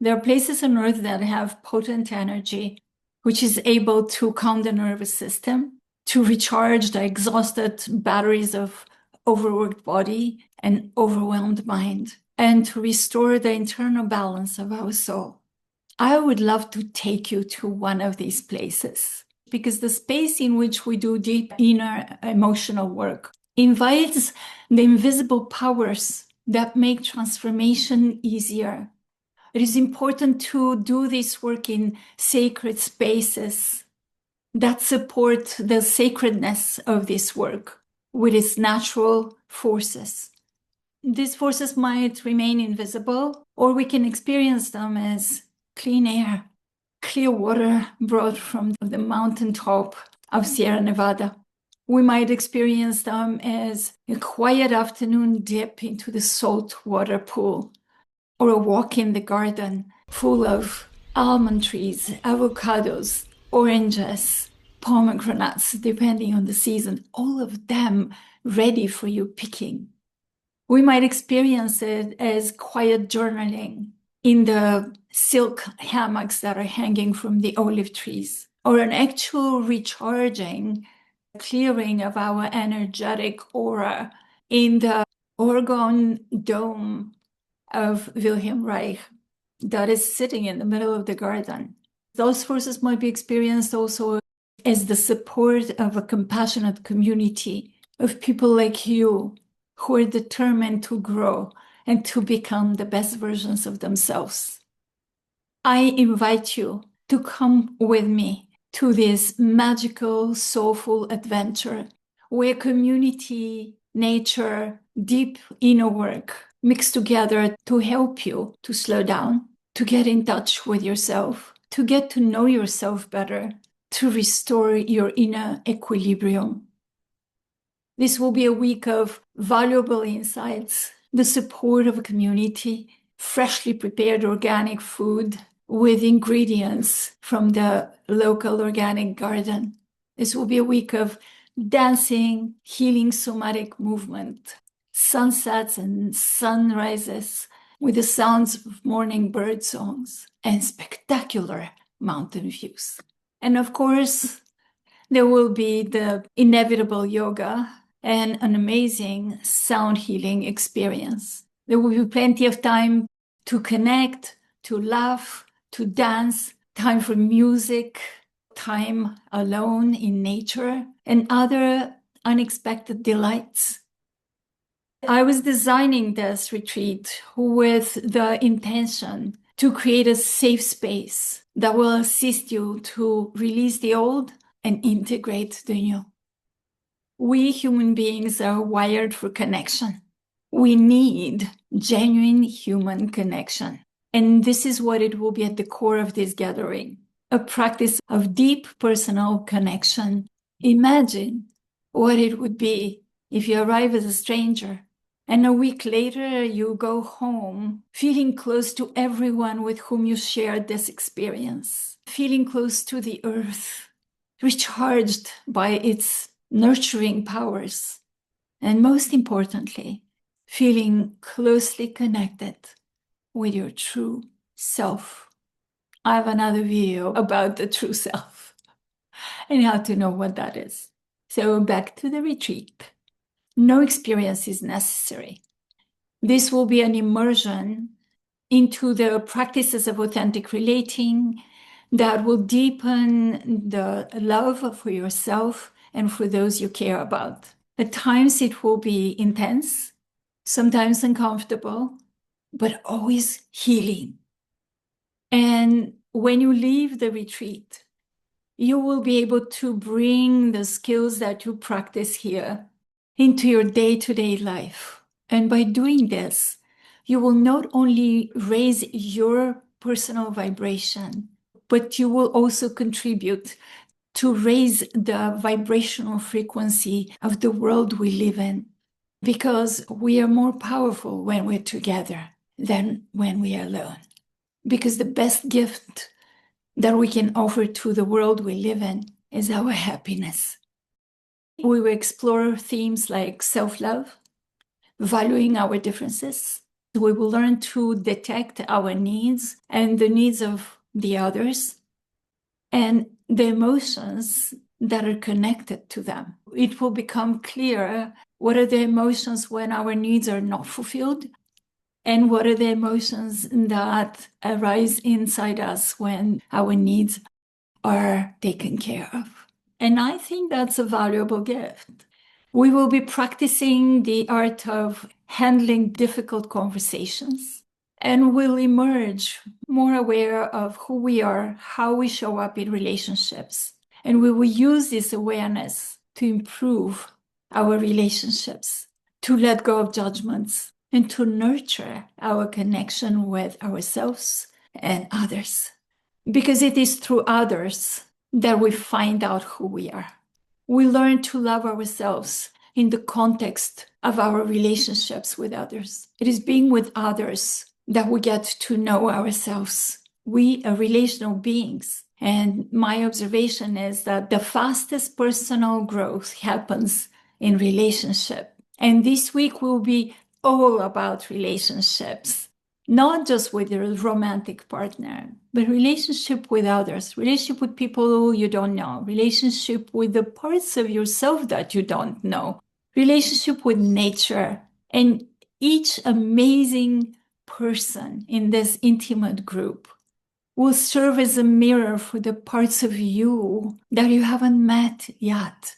There are places on Earth that have potent energy, which is able to calm the nervous system, to recharge the exhausted batteries of overworked body and overwhelmed mind, and to restore the internal balance of our soul. I would love to take you to one of these places because the space in which we do deep inner emotional work invites the invisible powers that make transformation easier. It is important to do this work in sacred spaces that support the sacredness of this work with its natural forces. These forces might remain invisible, or we can experience them as clean air, clear water brought from the mountaintop of Sierra Nevada. We might experience them as a quiet afternoon dip into the salt water pool, or a walk in the garden full of almond trees, avocados, oranges, pomegranates, depending on the season, all of them ready for you picking. We might experience it as quiet journaling in the silk hammocks that are hanging from the olive trees, or an actual recharging, clearing of our energetic aura in the orgone dome of Wilhelm Reich that is sitting in the middle of the garden. Those forces might be experienced also as the support of a compassionate community of people like you who are determined to grow and to become the best versions of themselves. I invite you to come with me to this magical, soulful adventure where community, nature, deep inner work mix together to help you to slow down, to get in touch with yourself, to get to know yourself better, to restore your inner equilibrium. This will be a week of valuable insights, the support of a community, freshly prepared organic food with ingredients from the local organic garden. This will be a week of dancing, healing somatic movement, sunsets and sunrises with the sounds of morning bird songs and spectacular mountain views. And of course, there will be the inevitable yoga and an amazing sound healing experience. There will be plenty of time to connect, to laugh, to dance, time for music, time alone in nature, and other unexpected delights. I was designing this retreat with the intention to create a safe space that will assist you to release the old and integrate the new. We human beings are wired for connection. We need genuine human connection. And this is what it will be at the core of this gathering, a practice of deep personal connection. Imagine what it would be if you arrive as a stranger and a week later you go home feeling close to everyone with whom you shared this experience, feeling close to the earth, recharged by its nurturing powers, and most importantly, feeling closely connected with your true self. I have another video about the true self and how to know what that is. So back to the retreat. No experience is necessary. This will be an immersion into the practices of authentic relating that will deepen the love for yourself and for those you care about. At times it will be intense, sometimes uncomfortable, but always healing. And when you leave the retreat, you will be able to bring the skills that you practice here into your day-to-day life. And by doing this, you will not only raise your personal vibration, but you will also contribute to raise the vibrational frequency of the world we live in. Because we are more powerful when we're together than when we are alone. Because the best gift that we can offer to the world we live in is our happiness. We will explore themes like self-love, valuing our differences, We will learn to detect our needs and the needs of the others and the emotions that are connected to them. It will become clear what are the emotions when our needs are not fulfilled, and what are the emotions that arise inside us when our needs are taken care of. And I think that's a valuable gift. We will be practicing the art of handling difficult conversations, and will emerge more aware of who we are, how we show up in relationships. And we will use this awareness to improve our relationships, to let go of judgments, and to nurture our connection with ourselves and others. Because it is through others that we find out who we are. We learn to love ourselves in the context of our relationships with others. It is being with others that we get to know ourselves. We are relational beings. And my observation is that the fastest personal growth happens in relationship. And this week will be all about relationships, not just with your romantic partner, but relationship with others, relationship with people who you don't know, relationship with the parts of yourself that you don't know, relationship with nature. And each amazing person in this intimate group will serve as a mirror for the parts of you that you haven't met yet,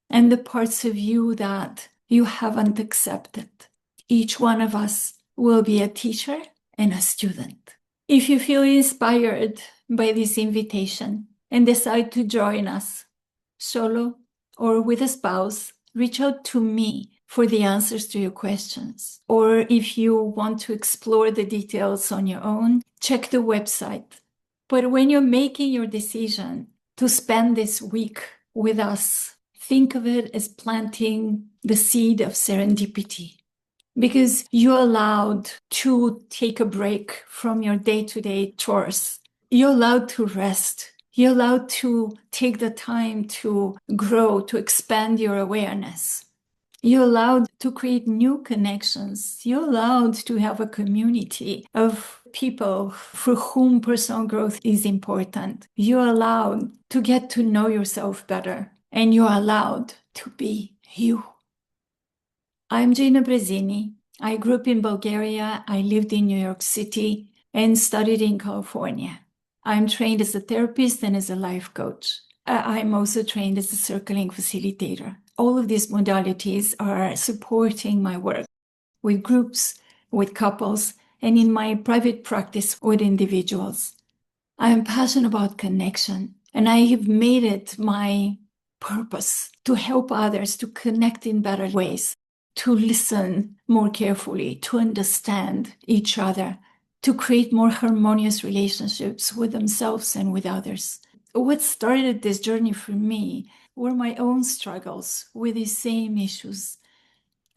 and the parts of you that you haven't accepted. Each one of us will be a teacher and a student. If you feel inspired by this invitation and decide to join us, solo or with a spouse, reach out to me for the answers to your questions. Or if you want to explore the details on your own, check the website. But when you're making your decision to spend this week with us, think of it as planting the seed of serendipity, because you're allowed to take a break from your day-to-day chores. You're allowed to rest. You're allowed to take the time to grow, to expand your awareness. You're allowed to create new connections. You're allowed to have a community of people for whom personal growth is important. You're allowed to get to know yourself better, and you're allowed to be you. I'm Gina Brezini. I grew up in Bulgaria. I lived in New York City and studied in California. I'm trained as a therapist and as a life coach. I'm also trained as a circling facilitator. All of these modalities are supporting my work with groups, with couples, and in my private practice with individuals. I am passionate about connection, and I have made it my purpose to help others to connect in better ways, to listen more carefully, to understand each other, to create more harmonious relationships with themselves and with others. What started this journey for me were my own struggles with these same issues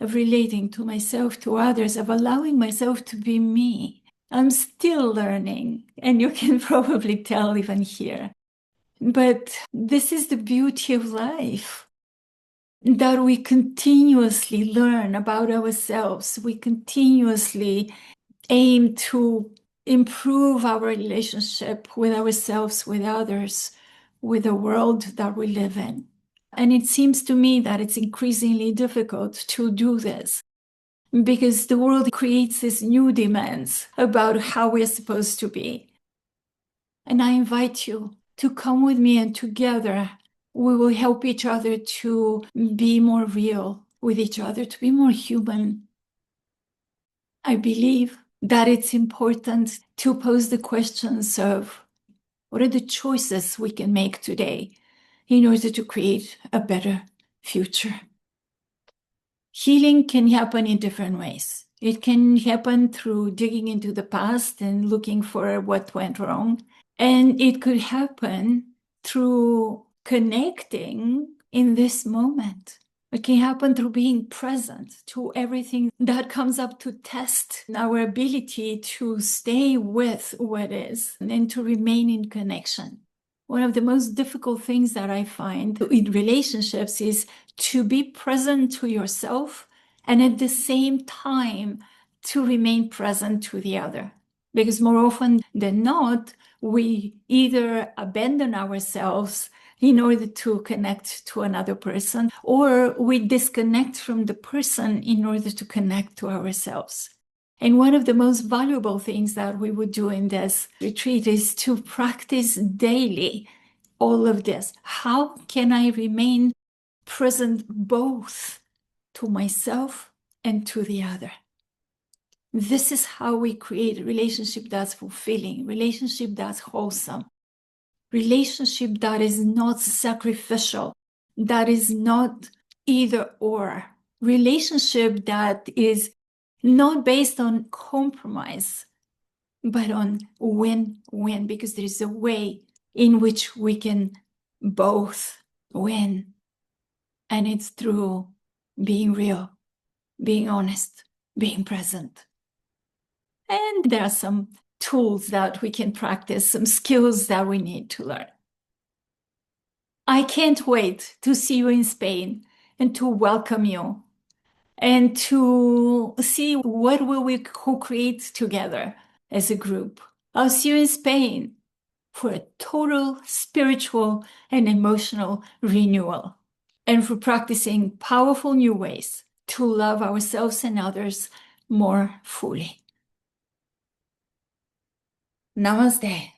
of relating to myself, to others, of allowing myself to be me. I'm still learning, and you can probably tell even here. But this is the beauty of life, that we continuously learn about ourselves. We continuously aim to improve our relationship with ourselves, with others, with the world that we live in. And it seems to me that it's increasingly difficult to do this, because the world creates these new demands about how we're supposed to be. And I invite you to come with me, and together we will help each other to be more real with each other, to be more human. I believe that it's important to pose the questions of what are the choices we can make today in order to create a better future. Healing can happen in different ways. It can happen through digging into the past and looking for what went wrong. And it could happen through connecting in this moment. It can happen through being present to everything that comes up to test our ability to stay with what is and to remain in connection. One of the most difficult things that I find in relationships is to be present to yourself and at the same time to remain present to the other. Because more often than not, we either abandon ourselves in order to connect to another person, or we disconnect from the person in order to connect to ourselves. And one of the most valuable things that we would do in this retreat is to practice daily all of this. How can I remain present both to myself and to the other? This is how we create a relationship that's fulfilling, relationship that's wholesome, relationship that is not sacrificial, that is not either or, relationship that is not based on compromise, but on win-win, because there is a way in which we can both win. And it's through being real, being honest, being present. And there are some tools that we can practice, some skills that we need to learn. I can't wait to see you in Spain and to welcome you and to see what will we co-create together as a group. I'll see you in Spain for a total spiritual and emotional renewal, and for practicing powerful new ways to love ourselves and others more fully. Namaste.